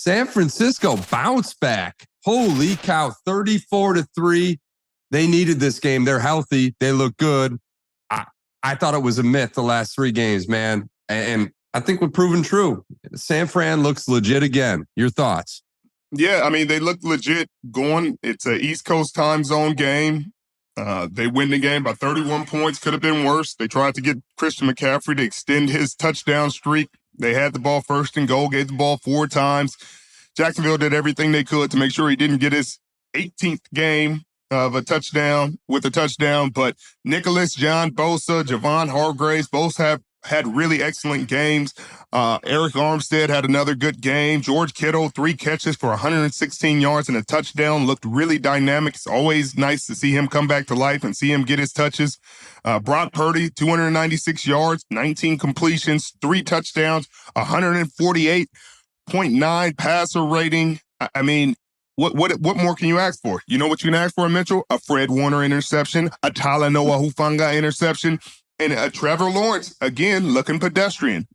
San Francisco bounced back. Holy cow, 34-3. They needed this game. They're healthy. They look good. I thought it was a myth the last 3 games, man. And I think we're proven true. San Fran looks legit again. Your thoughts? Yeah, I mean, they look legit going. It's an East Coast time zone game. They win the game by 31 points. Could have been worse. They tried to get Christian McCaffrey to extend his touchdown streak. They had the ball first and goal, gave the ball 4 times. Jacksonville did everything they could to make sure he didn't get his 18th game of a touchdown, but Nicholas, John Bosa, Javon Hargraves both have had really excellent games. Eric Armstead had another good game. George Kittle, 3 catches for 116 yards and a touchdown, looked really dynamic. It's always nice to see him come back to life and see him get his touches. Brock Purdy, 296 yards, 19 completions, 3 touchdowns, 148.9 passer rating. I mean, what more can you ask for? You know what you can ask for, Mitchell? A Fred Warner interception, a Talanoa Hufanga interception, and a Trevor Lawrence, again, looking pedestrian.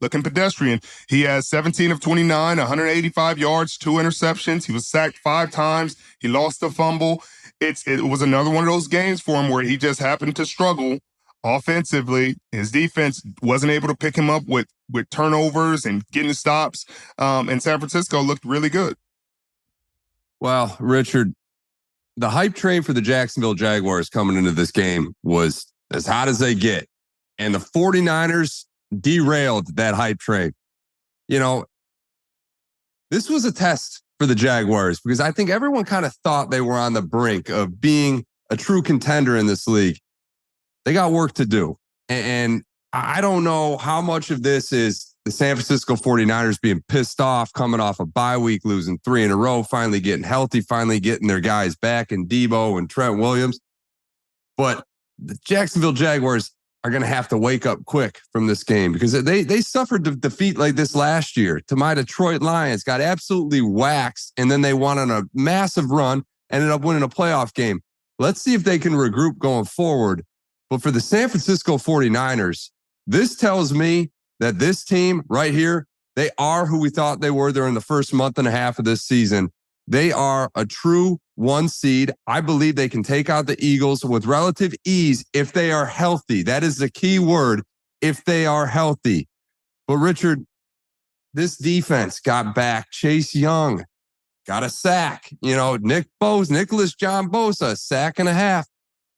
He has 17 of 29, 185 yards, 2 interceptions. He was sacked 5 times. He lost a fumble. It was another one of those games for him where he just happened to struggle offensively. His defense wasn't able to pick him up with turnovers and getting stops. And San Francisco looked really good. Well, Richard, the hype train for the Jacksonville Jaguars coming into this game was as hot as they get. And the 49ers derailed that hype train. You know, this was a test for the Jaguars because I think everyone kind of thought they were on the brink of being a true contender in this league. They got work to do. And I don't know how much of this is the San Francisco 49ers being pissed off, coming off a bye week, losing 3 in a row, finally getting healthy, finally getting their guys back in Deebo and Trent Williams. But the Jacksonville Jaguars are going to have to wake up quick from this game because they suffered a defeat like this last year to my Detroit Lions, got absolutely waxed, and then they went on a massive run, ended up winning a playoff game. Let's see if they can regroup going forward. But for the San Francisco 49ers, this tells me that this team right here, they are who we thought they were during the first month and a half of this season. They are a true 1 seed. I believe they can take out the Eagles with relative ease if they are healthy. That is the key word, if they are healthy. But Richard, this defense got back. Chase Young got a sack. You know, Nicholas John Bosa, a sack and a half.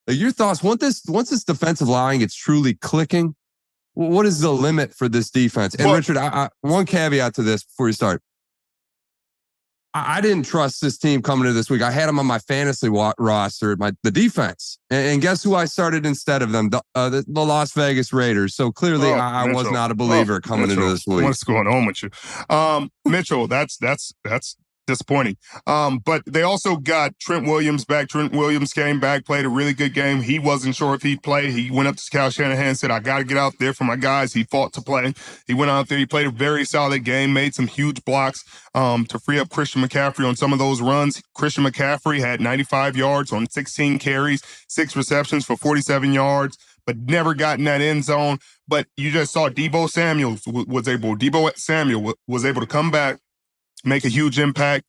Your thoughts, once this defensive line gets truly clicking, what is the limit for this defense? And Richard, one caveat to this before you start. I didn't trust this team coming into this week. I had them on my fantasy roster, the defense. And guess who I started instead of them? The Las Vegas Raiders. So clearly I was not a believer coming into this week. What's going on with you? Mitchell, that's disappointing. But they also got Trent Williams back. Trent Williams came back, played a really good game. He wasn't sure if he'd play. He went up to Kyle Shanahan and said, I got to get out there for my guys. He fought to play. He went out there. He played a very solid game, made some huge blocks to free up Christian McCaffrey on some of those runs. Christian McCaffrey had 95 yards on 16 carries, 6 receptions for 47 yards, but never got in that end zone. But you just saw Deebo Samuel was able to come back, make a huge impact.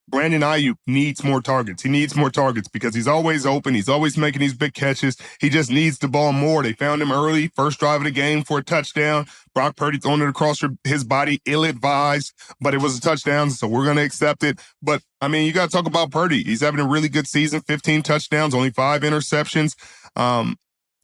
Brandon Ayuk needs more targets. He needs more targets because he's always open. He's always making these big catches. He just needs the ball more. They found him early, first drive of the game for a touchdown. Brock Purdy throwing it across his body, ill-advised, but it was a touchdown, so we're going to accept it. But, I mean, you got to talk about Purdy. He's having a really good season, 15 touchdowns, only 5 interceptions.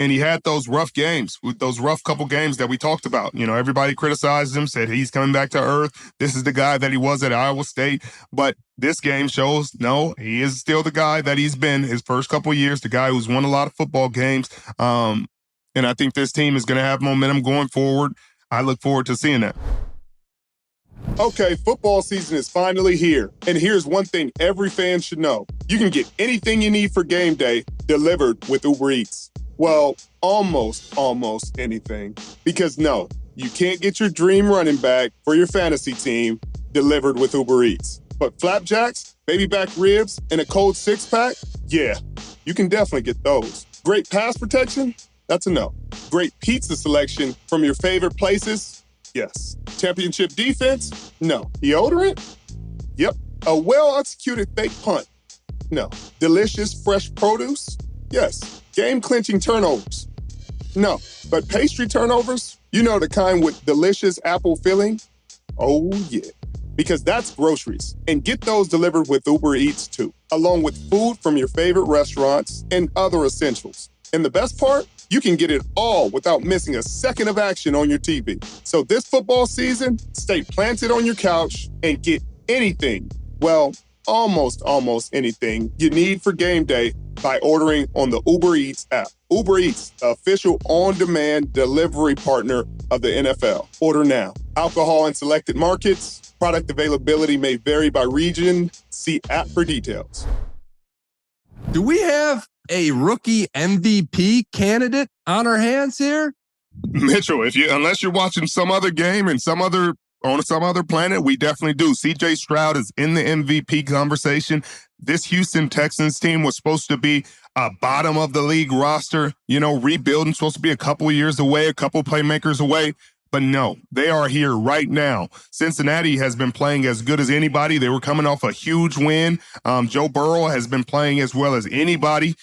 And he had those rough games, those rough couple games that we talked about. You know, everybody criticized him, said he's coming back to earth. This is the guy that he was at Iowa State. But this game shows, no, he is still the guy that he's been his first couple of years, the guy who's won a lot of football games. And I think this team is going to have momentum going forward. I look forward to seeing that. Okay, football season is finally here. And here's one thing every fan should know. You can get anything you need for game day delivered with Uber Eats. Well, almost anything. Because no, you can't get your dream running back for your fantasy team delivered with Uber Eats. But flapjacks, baby back ribs, and a cold 6-pack? Yeah, you can definitely get those. Great pass protection? That's a no. Great pizza selection from your favorite places? Yes. Championship defense? No. Deodorant? Yep, a well-executed fake punt. No. Delicious fresh produce? Yes. Game-clinching turnovers? No. But pastry turnovers? You know, the kind with delicious apple filling? Oh, yeah. Because that's groceries. And get those delivered with Uber Eats, too, along with food from your favorite restaurants and other essentials. And the best part? You can get it all without missing a second of action on your TV. So this football season, stay planted on your couch and get anything, well, almost anything you need for game day by ordering on the Uber Eats app. Uber Eats, the official on-demand delivery partner of the NFL. Order now. Alcohol in selected markets. Product availability may vary by region. See app for details. Do we have a rookie MVP candidate on our hands here? Mitchell, unless you're watching some other game on some other planet, we definitely do. CJ Stroud is in the MVP conversation. This Houston Texans team was supposed to be a bottom of the league roster, rebuilding, supposed to be a couple of years away, a couple playmakers away. But no, they are here right now. Cincinnati has been playing as good as anybody. They were coming off a huge win. Joe Burrow has been playing as well as anybody,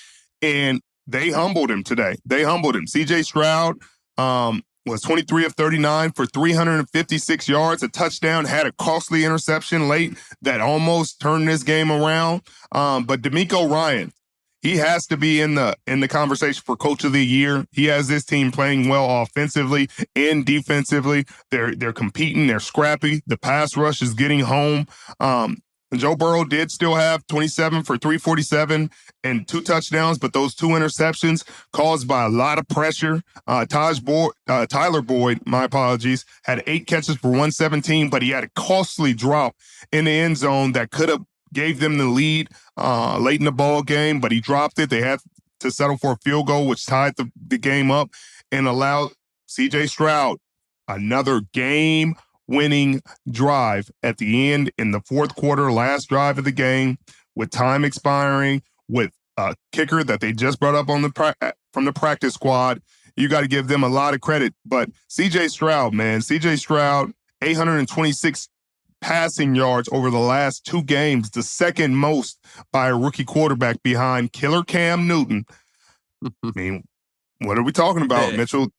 and they humbled him today. They humbled him. CJ Stroud was 23 of 39 for 356 yards, a touchdown, had a costly interception late that almost turned this game around. But DeMeco Ryan, he has to be in the conversation for Coach of the Year. He has this team playing well offensively and defensively. They're competing. They're scrappy. The pass rush is getting home. Joe Burrow did still have 27 for 347 and 2 touchdowns, but those 2 interceptions caused by a lot of pressure. Tyler Boyd, my apologies, had 8 catches for 117, but he had a costly drop in the end zone that could have gave them the lead late in the ball game, but he dropped it. They had to settle for a field goal, which tied the game up and allowed CJ Stroud another game-winning drive at the end in the fourth quarter, last drive of the game, with time expiring, with a kicker that they just brought up from the practice squad. You got to give them a lot of credit. But CJ Stroud, 826 passing yards over the last 2 games, the second most by a rookie quarterback behind killer Cam Newton. I mean, what are we talking about, Mitchell?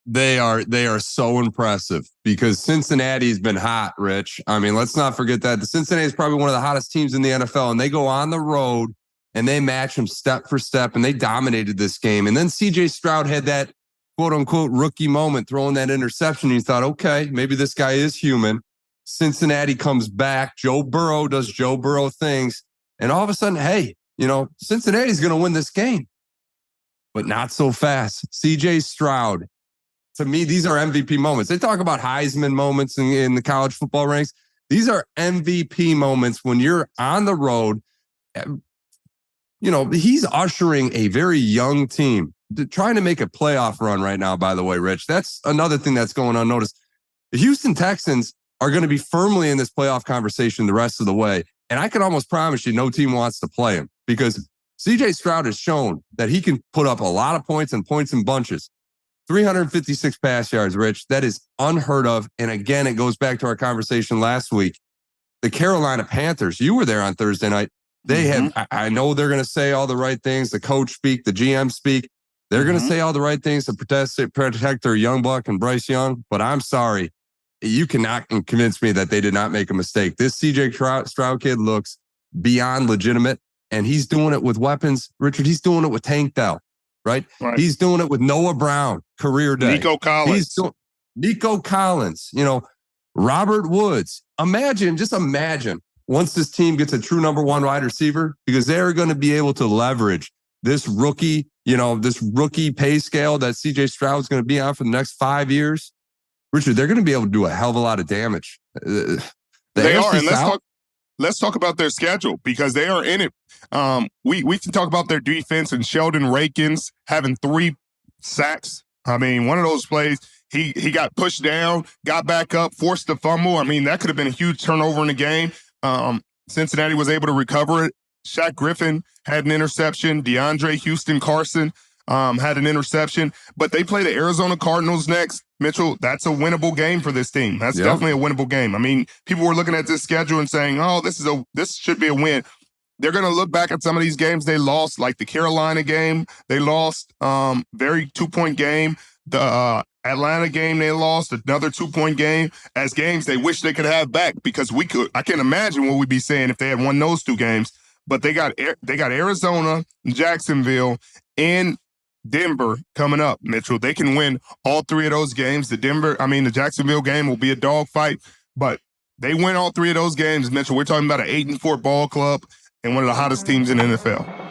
They are so impressive because Cincinnati's been hot, Rich. I mean, let's not forget that. The Cincinnati is probably one of the hottest teams in the NFL, and they go on the road and they match them step for step, and they dominated this game. And then CJ Stroud had that quote-unquote rookie moment throwing that interception. And you thought, okay, maybe this guy is human. Cincinnati comes back. Joe Burrow does Joe Burrow things. And all of a sudden, hey, Cincinnati's going to win this game. But not so fast. CJ Stroud. To me, these are MVP moments. They talk about Heisman moments in the college football ranks. These are MVP moments when you're on the road. He's ushering a very young team, trying to make a playoff run right now, by the way, Rich. That's another thing that's going unnoticed. The Houston Texans are going to be firmly in this playoff conversation the rest of the way. And I can almost promise you no team wants to play him because CJ Stroud has shown that he can put up a lot of points and points in bunches. 356 pass yards, Rich. That is unheard of. And again, it goes back to our conversation last week. The Carolina Panthers, you were there on Thursday night. They have, I know they're going to say all the right things. The coach speak, the GM speak. They're going to say all the right things to protect their young buck and Bryce Young. But I'm sorry. You cannot convince me that they did not make a mistake. This CJ Stroud kid looks beyond legitimate, and he's doing it with weapons. Richard, he's doing it with Tank Dell, right? He's doing it with Noah Brown, career day. Nico Collins. Nico Collins, Robert Woods. Just imagine once this team gets a true number 1 wide receiver, because they're going to be able to leverage this rookie, this rookie pay scale that CJ Stroud's going to be on for the next 5 years. Richard, they're going to be able to do a hell of a lot of damage. They are, and let's talk about their schedule because they are in it. We can talk about their defense and Sheldon Rankins having 3 sacks. I mean, one of those plays, he got pushed down, got back up, forced a fumble. I mean, that could have been a huge turnover in the game. Cincinnati was able to recover it. Shaq Griffin had an interception. DeAndre Houston Carson had an interception. But they play the Arizona Cardinals next. Mitchell, that's a winnable game for this team. That's definitely a winnable game. I mean, people were looking at this schedule and saying, oh, this should be a win. They're going to look back at some of these games they lost, like the Carolina game. They lost, very 2-point game. The Atlanta game they lost, another 2-point game, as games they wish they could have back, because I can't imagine what we'd be saying if they had won those 2 games. But they got Arizona, Jacksonville, and Denver coming up, Mitchell. They can win all 3 of those games. The Jacksonville game will be a dogfight, but they win all 3 of those games, Mitchell. We're talking about an 8-4 ball club and one of the hottest teams in the NFL.